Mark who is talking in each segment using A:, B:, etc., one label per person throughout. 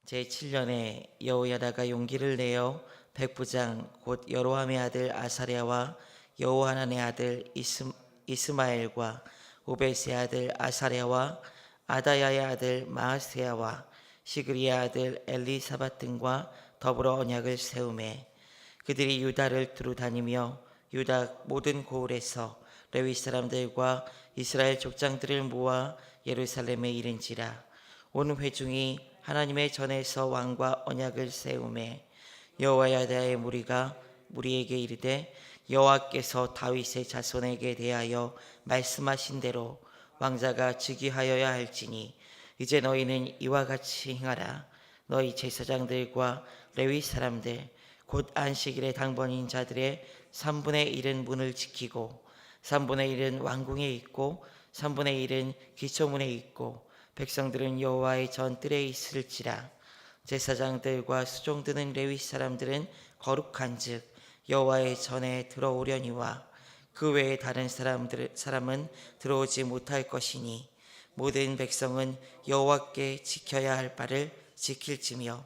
A: 제7년에 여호야다가 용기를 내어 백부장 곧 여로함의 아들 아사랴와 여호하난의 아들 이스마엘과 오벳의 아들 아사랴와 아다야의 아들 마아세야와 시그리의 아들 엘리사밧 등과 더불어 언약을 세우매 그들이 유다를 두루 다니며 유다 모든 고을에서 레위 사람들과 이스라엘 족장들을 모아 예루살렘에 이른지라. 온 회중이 하나님의 전에서 왕과 언약을 세우매 여호야다의 무리에게 이르되 여호와께서 다윗의 자손에게 대하여 말씀하신 대로 왕자가 즉위하여야 할지니 이제 너희는 이와 같이 행하라. 너희 제사장들과 레위 사람들 곧 안식일의 당번인 자들의 3분의 1은 문을 지키고 3분의 1은 왕궁에 있고 3분의 1은 기초문에 있고 백성들은 여호와의 전뜰에 있을지라. 제사장들과 수종드는 레위 사람들은 거룩한즉 여호와의 전에 들어오려니와 그 외에 다른 사람은 들어오지 못할 것이니 모든 백성은 여호와께 지켜야 할 바를 지킬지며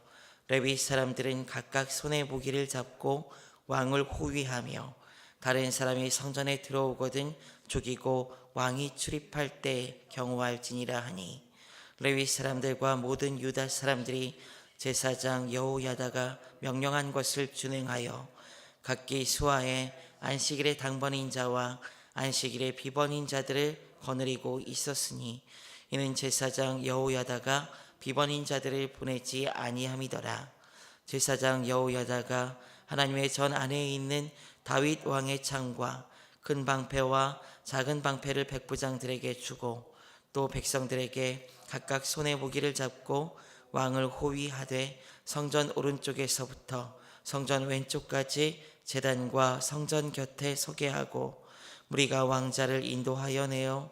A: 레위 사람들은 각각 손에 무기를 잡고 왕을 호위하며 다른 사람이 성전에 들어오거든 죽이고 왕이 출입할 때 경호할지니라 하니 레위 사람들과 모든 유다 사람들이 제사장 여호야다가 명령한 것을 준행하여 각기 수하에 안식일의 당번인 자와 안식일의 비번인 자들을 거느리고 있었으니 이는 제사장 여호야다가 비번인 자들을 보내지 아니함이더라. 제사장 여호야다가 하나님의 전 안에 있는 다윗 왕의 창과 큰 방패와 작은 방패를 백부장들에게 주고 또 백성들에게 각각 손에 무기를 잡고 왕을 호위하되 성전 오른쪽에서부터 성전 왼쪽까지 제단과 성전 곁에 서게 하고 무리가 왕자를 인도하여 내어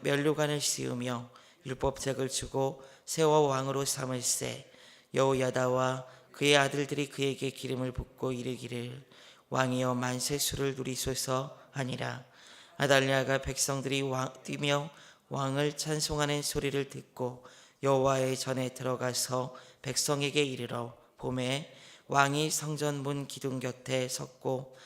A: 면류관을 씌우며 율법책을 주고 세워 왕으로 삼을세. 여호야다와 그의 아들들이 그에게 기름을 붓고 이르기를 왕이여 만세 수를 누리소서 하니라. 아달랴가 백성들이 뛰며 왕을 찬송하는 소리를 듣고 여호와의 전에 들어가서 백성에게 이르러 보매 왕이 성전 문 기둥 곁에 섰고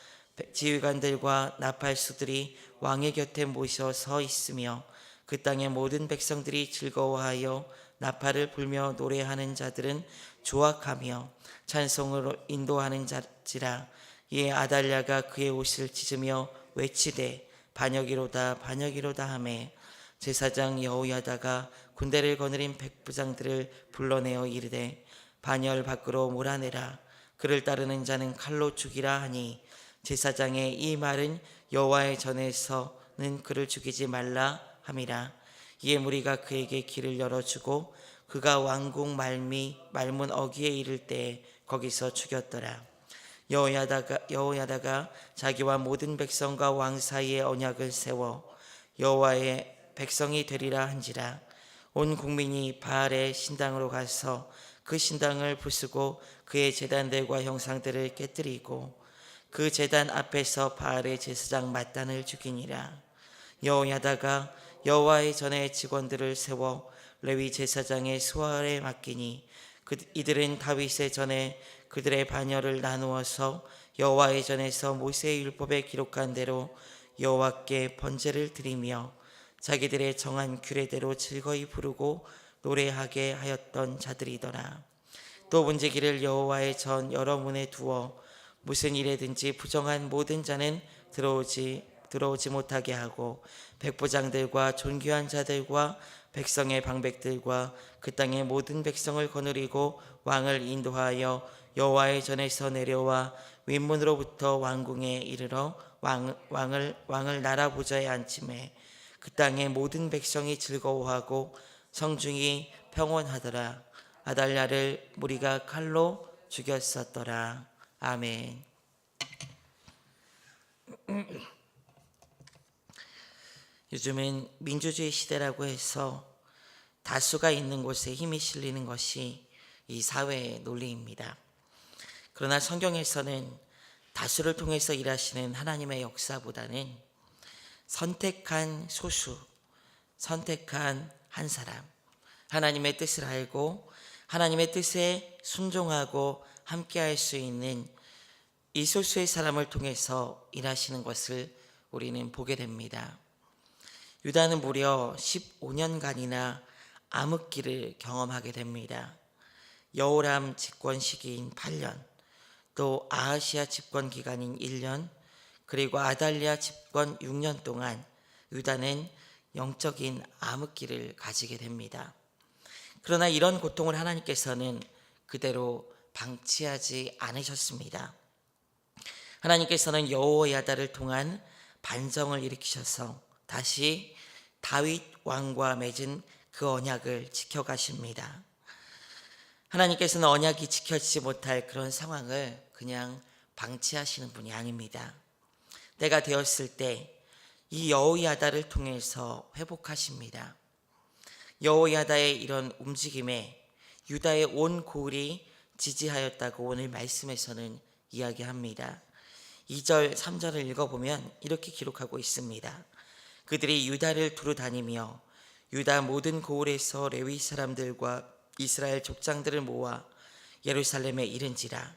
A: 지휘관들과 나팔수들이 왕의 곁에 모셔 서 있으며 그 땅의 모든 백성들이 즐거워하여 나팔을 불며 노래하는 자들은 조악하며 찬송으로 인도하는 자지라. 이에 아달랴가 그의 옷을 찢으며 외치되 반역이로다 반역이로다 하매 제사장 여호야다가 군대를 거느린 백부장들을 불러내어 이르되 반열 밖으로 몰아내라. 그를 따르는 자는 칼로 죽이라 하니 제사장의 이 말은 여호와의 전에서는 그를 죽이지 말라 함이라. 이에 무리가 그에게 길을 열어주고 그가 왕궁 말문 어귀에 이를 때에 거기서 죽였더라. 여호야다가 자기와 모든 백성과 왕 사이에 언약을 세워 여호와의 백성이 되리라 한지라. 온 국민이 바알의 신당으로 가서 그 신당을 부수고 그의 제단들과 형상들을 깨뜨리고 그 제단 앞에서 바알의 제사장 mat단을 죽이니라. 여호야다가 여호와의 전에 직원들을 세워 레위 제사장의 수하에 맡기니 이들은 다윗의 전에 그들의 반열을 나누어서 여호와의 전에서 모세의 율법에 기록한 대로 여호와께 번제를 드리며 자기들의 정한 규례대로 즐거이 부르고 노래하게 하였던 자들이더라. 또 문지기를 여호와의 전 여러 문에 두어 무슨 일에든지 부정한 모든 자는 들어오지 못하게 하고 백부장들과 존귀한 자들과 백성의 방백들과 그 땅의 모든 백성을 거느리고 왕을 인도하여 여호와의 전에서 내려와 윗문으로부터 왕궁에 이르러 왕을 나라 보좌에 앉히매 그 땅의 모든 백성이 즐거워하고 성중이 평온하더라. 아달랴를 무리가 칼로 죽였었더라. 아멘. 요즘은 민주주의 시대라고 해서 다수가 있는 곳에 힘이 실리는 것이 이 사회의 논리입니다. 그러나 성경에서는 다수를 통해서 일하시는 하나님의 역사보다는 선택한 소수, 선택한 한 사람, 하나님의 뜻을 알고 하나님의 뜻에 순종하고 함께할 수 있는 이 소수의 사람을 통해서 일하시는 것을 우리는 보게 됩니다. 유다는 무려 15년간이나 암흑기를 경험하게 됩니다. 여호람 집권 시기인 8년, 또 아하시아 집권 기간인 1년, 그리고 아달랴 집권 6년 동안 유다는 영적인 암흑기를 가지게 됩니다. 그러나 이런 고통을 하나님께서는 그대로 방치하지 않으셨습니다. 하나님께서는 여호야다를 통한 반정을 일으키셔서 다시 다윗 왕과 맺은 그 언약을 지켜가십니다. 하나님께서는 언약이 지켜지지 못할 그런 상황을 그냥 방치하시는 분이 아닙니다. 때가 되었을 때 이 여호야다를 통해서 회복하십니다. 여호야다의 이런 움직임에 유다의 온 고을이 지지하였다고 오늘 말씀에서는 이야기합니다. 2절, 3절을 읽어보면 이렇게 기록하고 있습니다. 그들이 유다를 두루 다니며 유다 모든 고을에서 레위 사람들과 이스라엘 족장들을 모아 예루살렘에 이른지라.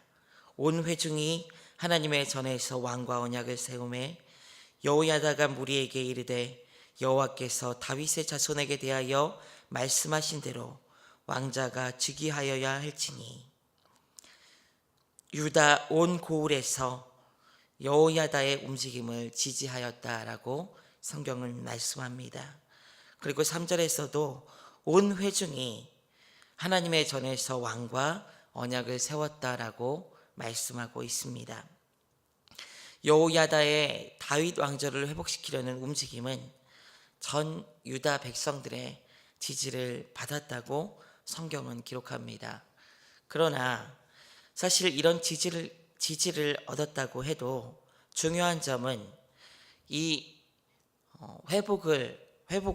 A: 온 회중이 하나님의 전에서 왕과 언약을 세우매 여호야다가 무리에게 이르되 여호와께서 다윗의 자손에게 대하여 말씀하신 대로 왕자가 즉위하여야 할지니. 유다 온 고을에서 여호야다의 움직임을 지지하였다라고 성경은 말씀합니다. 그리고 3절에서도 온 회중이 하나님의 전에서 왕과 언약을 세웠다라고 말씀하고 있습니다. 여호야다의 다윗 왕조를 회복시키려는 움직임은 전 유다 백성들의 지지를 받았다고 성경은 기록합니다. 그러나 사실 이런 지지를 얻었다고 해도 중요한 점은 이 회복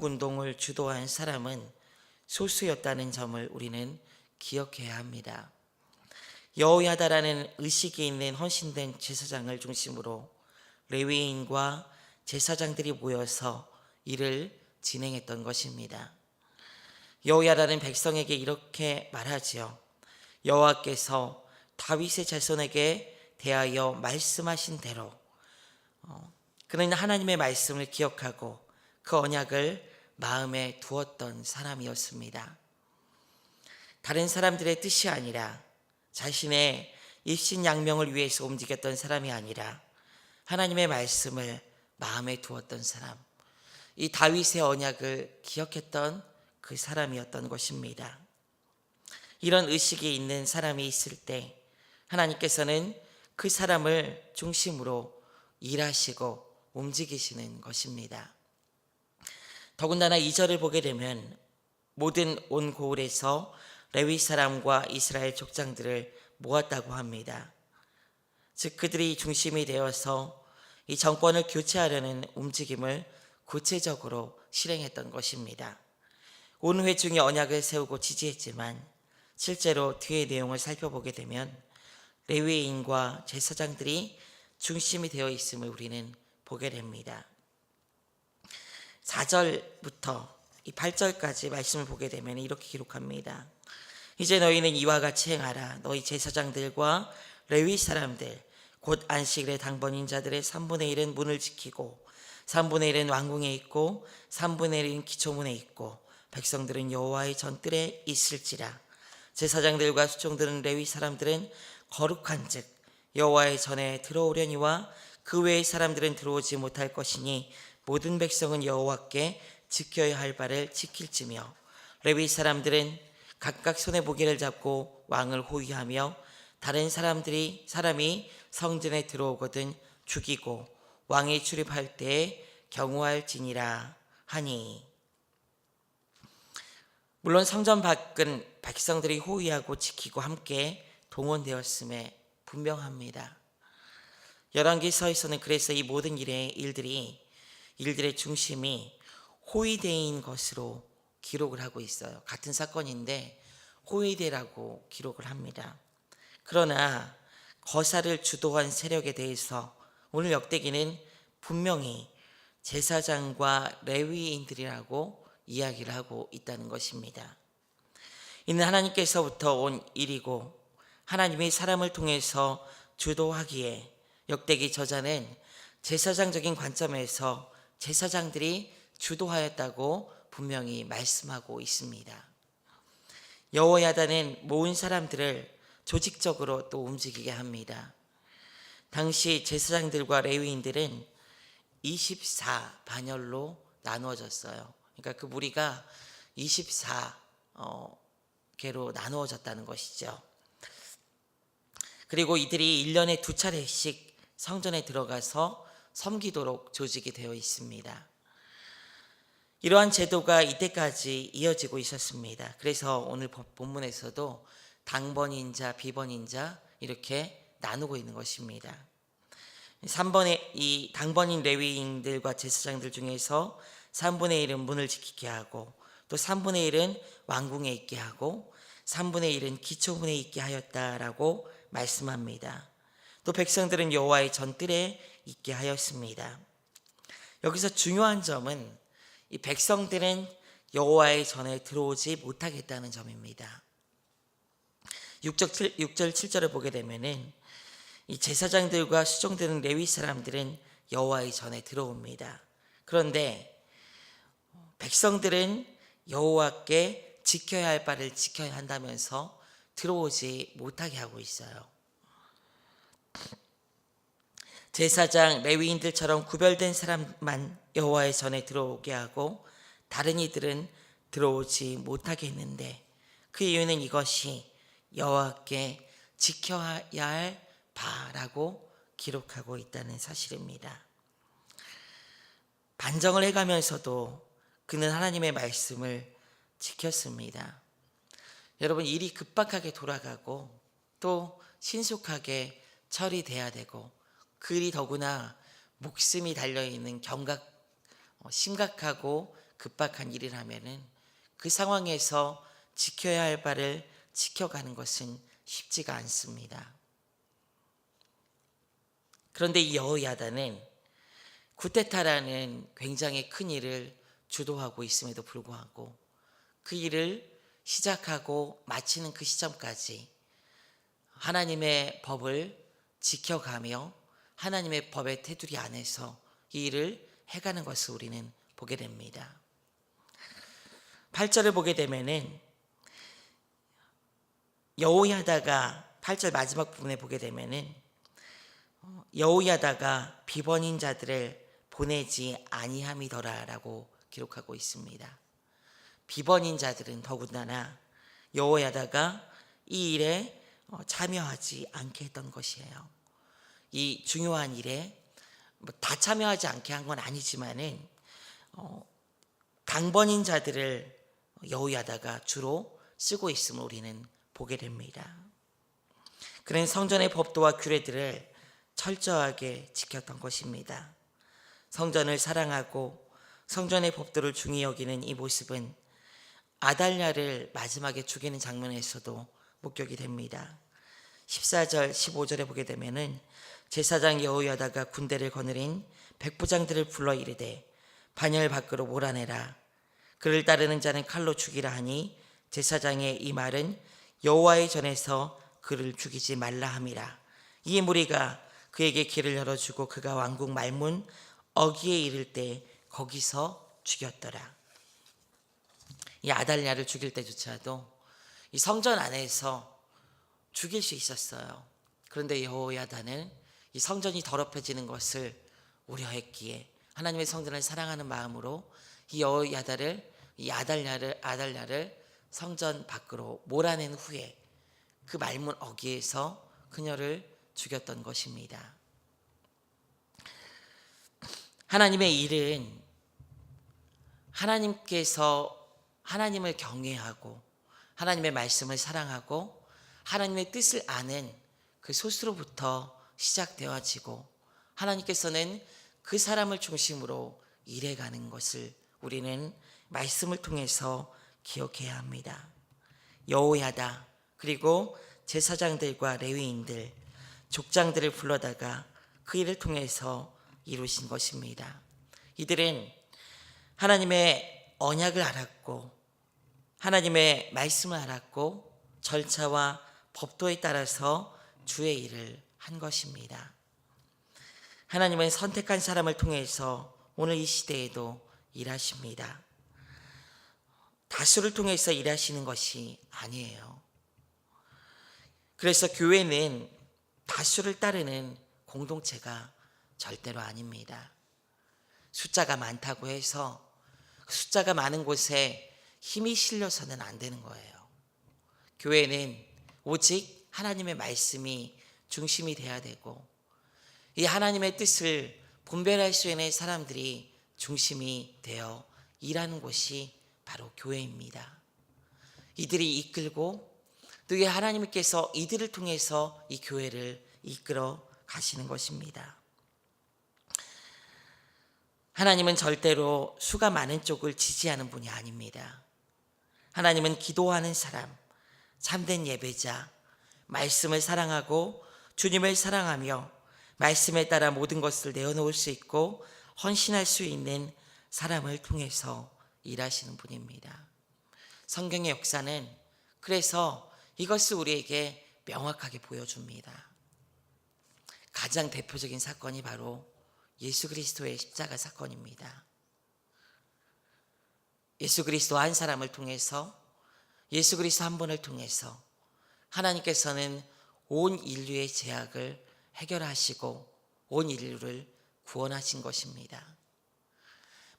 A: 운동을 주도한 사람은 소수였다는 점을 우리는 기억해야 합니다. 여호야다라는 의식이 있는 헌신된 제사장을 중심으로 레위인과 제사장들이 모여서 일을 진행했던 것입니다. 여호야다는 백성에게 이렇게 말하지요. 여호와께서 다윗의 자손에게 대하여 말씀하신 대로, 그는 하나님의 말씀을 기억하고 그 언약을 마음에 두었던 사람이었습니다. 다른 사람들의 뜻이 아니라 자신의 입신양명을 위해서 움직였던 사람이 아니라 하나님의 말씀을 마음에 두었던 사람, 이 다윗의 언약을 기억했던 그 사람이었던 것입니다. 이런 의식이 있는 사람이 있을 때 하나님께서는 그 사람을 중심으로 일하시고 움직이시는 것입니다. 더군다나 2절을 보게 되면 모든 온 고을에서 레위 사람과 이스라엘 족장들을 모았다고 합니다. 즉 그들이 중심이 되어서 이 정권을 교체하려는 움직임을 구체적으로 실행했던 것입니다. 온 회중이 언약을 세우고 지지했지만 실제로 뒤의 내용을 살펴보게 되면 레위인과 제사장들이 중심이 되어 있음을 우리는 보게 됩니다. 4절부터 이 8절까지 말씀을 보게 되면 이렇게 기록합니다. 이제 너희는 이와 같이 행하라. 너희 제사장들과 레위 사람들 곧 안식일의 당번인 자들의 3분의 1은 문을 지키고 3분의 1은 왕궁에 있고 3분의 1은 기초문에 있고 백성들은 여호와의 전뜰에 있을지라. 제사장들과 수종들은 레위 사람들은 거룩한즉 여호와의 전에 들어오려니와 그 외의 사람들은 들어오지 못할 것이니 모든 백성은 여호와께 지켜야 할 바를 지킬지며 레위 사람들은 각각 손에 무게를 잡고 왕을 호위하며 다른 사람이 성전에 들어오거든 죽이고 왕이 출입할 때에 경호할지니라 하니. 물론 성전 밖은 백성들이 호위하고 지키고 함께 동원되었음에 분명합니다. 열왕기서에서는 그래서 이 모든 일들의 중심이 호위대인 것으로 기록을 하고 있어요. 같은 사건인데 호위대라고 기록을 합니다. 그러나 거사를 주도한 세력에 대해서 오늘 역대기는 분명히 제사장과 레위인들이라고 이야기를 하고 있다는 것입니다. 이는 하나님께서부터 온 일이고 하나님이 사람을 통해서 주도하기에 역대기 저자는 제사장적인 관점에서 제사장들이 주도하였다고 분명히 말씀하고 있습니다. 여호야다는 모은 사람들을 조직적으로 또 움직이게 합니다. 당시 제사장들과 레위인들은 24반열로 나누어졌어요. 그러니까 그 무리가 24개로 나누어졌다는 것이죠. 그리고 이들이 1년에 2차례씩 성전에 들어가서 섬기도록 조직이 되어 있습니다. 이러한 제도가 이때까지 이어지고 있었습니다. 그래서 오늘 본문에서도 당번인자, 비번인자 이렇게 나누고 있는 것입니다. 3번의 이 당번인 레위인들과 제사장들 중에서 3분의 1은 문을 지키게 하고 또 3분의 1은 왕궁에 있게 하고 3분의 1은 기초문에 있게 하였다라고 말씀합니다. 또 백성들은 여호와의 전뜰에 있게 하였습니다. 여기서 중요한 점은 이 백성들은 여호와의 전에 들어오지 못하겠다는 점입니다. 6절 7절을 보게 되면은 이 제사장들과 수종되는 레위 사람들은 여호와의 전에 들어옵니다. 그런데 백성들은 여호와께 지켜야 할 바를 지켜야 한다면서 들어오지 못하게 하고 있어요. 제사장 레위인들처럼 구별된 사람만 여호와의 전에 들어오게 하고 다른 이들은 들어오지 못하게 했는데 그 이유는 이것이 여호와께 지켜야 할 바라고 기록하고 있다는 사실입니다. 반정을 해가면서도 그는 하나님의 말씀을 지켰습니다. 여러분, 일이 급박하게 돌아가고 또 신속하게 처리돼야 되고 그 일이 더구나 목숨이 달려있는 심각하고 급박한 일이라면은 그 상황에서 지켜야 할 바를 지켜가는 것은 쉽지가 않습니다. 그런데 이 여호야다는 쿠데타라는 굉장히 큰 일을 주도하고 있음에도 불구하고 그 일을 시작하고 마치는 그 시점까지 하나님의 법을 지켜가며 하나님의 법의 테두리 안에서 이 일을 해가는 것을 우리는 보게 됩니다. 8절을 보게 되면은 여호야다가 8절 마지막 부분에 보게 되면은 여호야다가 비번인 자들을 보내지 아니함이더라라고 기록하고 있습니다. 비번인 자들은 더군다나 여호야다가 이 일에 참여하지 않게 했던 것이에요. 이 중요한 일에 다 참여하지 않게 한 건 아니지만은 당번인 자들을 여호야다가 주로 쓰고 있음을 우리는 보게 됩니다. 그는 성전의 법도와 규례들을 철저하게 지켰던 것입니다. 성전을 사랑하고 성전의 법도를 중히 여기는 이 모습은 아달랴를 마지막에 죽이는 장면에서도 목격이 됩니다. 14절 15절에 보게 되면은 제사장 여호야다가 군대를 거느린 백부장들을 불러 이르되 반열 밖으로 몰아내라. 그를 따르는 자는 칼로 죽이라 하니 제사장의 이 말은 여호와의 전에서 그를 죽이지 말라 함이라. 이 무리가 그에게 길을 열어주고 그가 왕궁 말문 어귀에 이를 때 거기서 죽였더라. 이 아달랴를 죽일 때조차도 이 성전 안에서 죽일 수 있었어요. 그런데 여호야다는 이 성전이 더럽혀지는 것을 우려했기에 하나님의 성전을 사랑하는 마음으로 이 여호야다를 이 아달랴를 성전 밖으로 몰아낸 후에 그 말문 어귀에서 그녀를 죽였던 것입니다. 하나님의 일은 하나님께서 하나님을 경외하고 하나님의 말씀을 사랑하고 하나님의 뜻을 아는 그 소수로부터 시작되어지고 하나님께서는 그 사람을 중심으로 일해가는 것을 우리는 말씀을 통해서 기억해야 합니다. 여호야다 그리고 제사장들과 레위인들, 족장들을 불러다가 그 일을 통해서 이루신 것입니다. 이들은 하나님의 언약을 알았고 하나님의 말씀을 알았고 절차와 법도에 따라서 주의 일을 한 것입니다. 하나님은 선택한 사람을 통해서 오늘 이 시대에도 일하십니다. 다수를 통해서 일하시는 것이 아니에요. 그래서 교회는 다수를 따르는 공동체가 절대로 아닙니다. 숫자가 많다고 해서 숫자가 많은 곳에 힘이 실려서는 안 되는 거예요. 교회는 오직 하나님의 말씀이 중심이 돼야 되고 이 하나님의 뜻을 분별할 수 있는 사람들이 중심이 되어 일하는 곳이 바로 교회입니다. 이들이 이끌고 또 이 하나님께서 이들을 통해서 이 교회를 이끌어 가시는 것입니다. 하나님은 절대로 수가 많은 쪽을 지지하는 분이 아닙니다. 하나님은 기도하는 사람, 참된 예배자, 말씀을 사랑하고 주님을 사랑하며 말씀에 따라 모든 것을 내어놓을 수 있고 헌신할 수 있는 사람을 통해서 일하시는 분입니다. 성경의 역사는 그래서 이것을 우리에게 명확하게 보여줍니다. 가장 대표적인 사건이 바로 예수 그리스도의 십자가 사건입니다. 예수 그리스도 한 사람을 통해서 예수 그리스도 한 분을 통해서 하나님께서는 온 인류의 죄악을 해결하시고 온 인류를 구원하신 것입니다.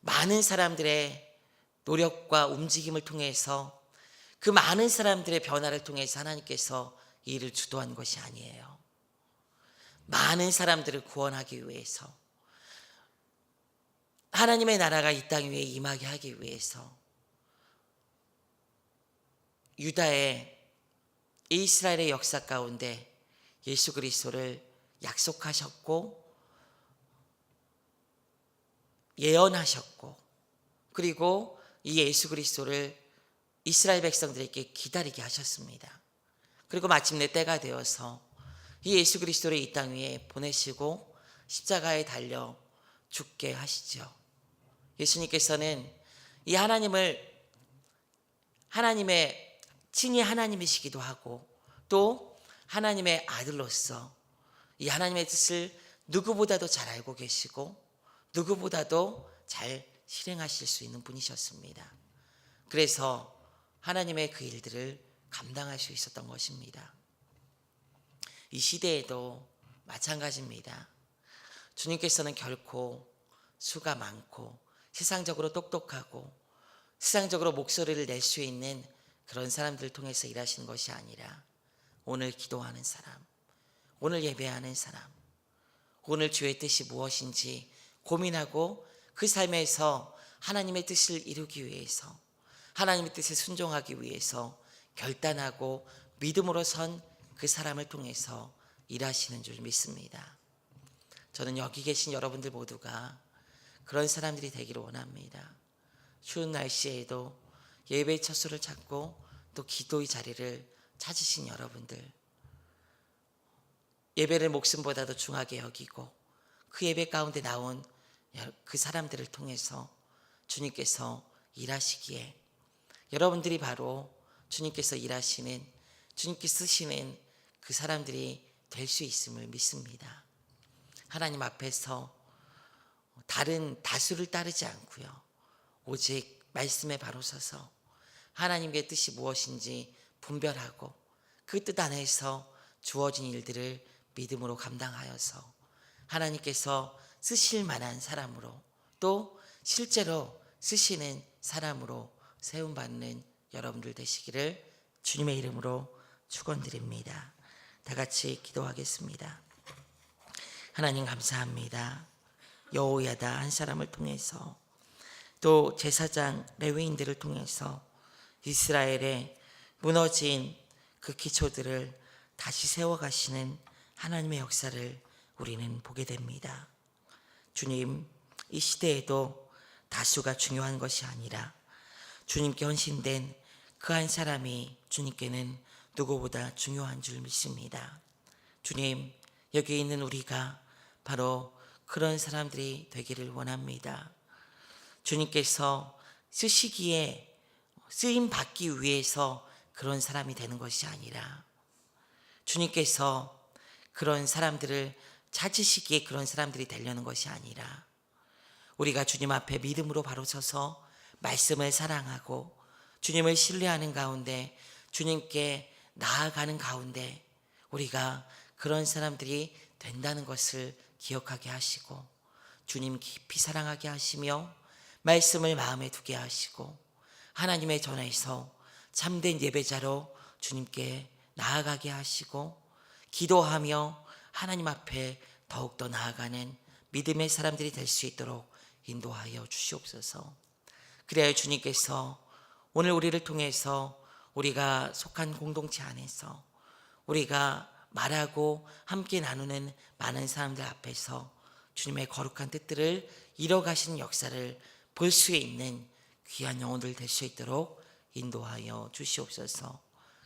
A: 많은 사람들의 노력과 움직임을 통해서 그 많은 사람들의 변화를 통해서 하나님께서 이 일을 주도한 것이 아니에요. 많은 사람들을 구원하기 위해서 하나님의 나라가 이 땅 위에 임하게 하기 위해서 유다의 이스라엘의 역사 가운데 예수 그리스도를 약속하셨고 예언하셨고 그리고 이 예수 그리스도를 이스라엘 백성들에게 기다리게 하셨습니다. 그리고 마침내 때가 되어서 이 예수 그리스도를 이 땅 위에 보내시고 십자가에 달려 죽게 하시죠. 예수님께서는 이 하나님의 친히 하나님이시기도 하고 또 하나님의 아들로서 이 하나님의 뜻을 누구보다도 잘 알고 계시고 누구보다도 잘 실행하실 수 있는 분이셨습니다. 그래서 하나님의 그 일들을 감당할 수 있었던 것입니다. 이 시대에도 마찬가지입니다. 주님께서는 결코 수가 많고 세상적으로 똑똑하고 세상적으로 목소리를 낼 수 있는 그런 사람들을 통해서 일하시는 것이 아니라 오늘 기도하는 사람, 오늘 예배하는 사람, 오늘 주의 뜻이 무엇인지 고민하고 그 삶에서 하나님의 뜻을 이루기 위해서 하나님의 뜻에 순종하기 위해서 결단하고 믿음으로 선 그 사람을 통해서 일하시는 줄 믿습니다. 저는 여기 계신 여러분들 모두가 그런 사람들이 되기를 원합니다. 추운 날씨에도 예배의 처소를 찾고 또 기도의 자리를 찾으신 여러분들, 예배를 목숨보다도 중하게 여기고 그 예배 가운데 나온 그 사람들을 통해서 주님께서 일하시기에 여러분들이 바로 주님께서 일하시는, 주님께서 쓰시는 그 사람들이 될 수 있음을 믿습니다. 하나님 앞에서 다른 다수를 따르지 않고요, 오직 말씀에 바로 서서 하나님의 뜻이 무엇인지 분별하고 그 뜻 안에서 주어진 일들을 믿음으로 감당하여서 하나님께서 쓰실 만한 사람으로 또 실제로 쓰시는 사람으로 세움받는 여러분들 되시기를 주님의 이름으로 축원드립니다. 다 같이 기도하겠습니다. 하나님 감사합니다. 여호야다 한 사람을 통해서 또 제사장 레위인들을 통해서 이스라엘의 무너진 그 기초들을 다시 세워가시는 하나님의 역사를 우리는 보게 됩니다. 주님, 이 시대에도 다수가 중요한 것이 아니라 주님께 헌신된 그 한 사람이 주님께는 누구보다 중요한 줄 믿습니다. 주님, 여기 있는 우리가 바로 그런 사람들이 되기를 원합니다. 주님께서 쓰시기에 쓰임 받기 위해서 그런 사람이 되는 것이 아니라 주님께서 그런 사람들을 찾으시기에 그런 사람들이 되려는 것이 아니라 우리가 주님 앞에 믿음으로 바로 서서 말씀을 사랑하고 주님을 신뢰하는 가운데 주님께 나아가는 가운데 우리가 그런 사람들이 된다는 것을 기억하게 하시고 주님 깊이 사랑하게 하시며 말씀을 마음에 두게 하시고 하나님의 전에서 참된 예배자로 주님께 나아가게 하시고 기도하며 하나님 앞에 더욱더 나아가는 믿음의 사람들이 될 수 있도록 인도하여 주시옵소서. 그래야 주님께서 오늘 우리를 통해서 우리가 속한 공동체 안에서 우리가 말하고 함께 나누는 많은 사람들 앞에서 주님의 거룩한 뜻들을 이뤄가시는 역사를 볼 수 있는 귀한 영혼들 될 수 있도록 인도하여 주시옵소서.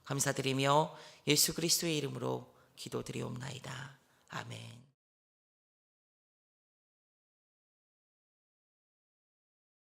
A: 감사드리며 예수 그리스도의 이름으로 기도드리옵나이다. 아멘.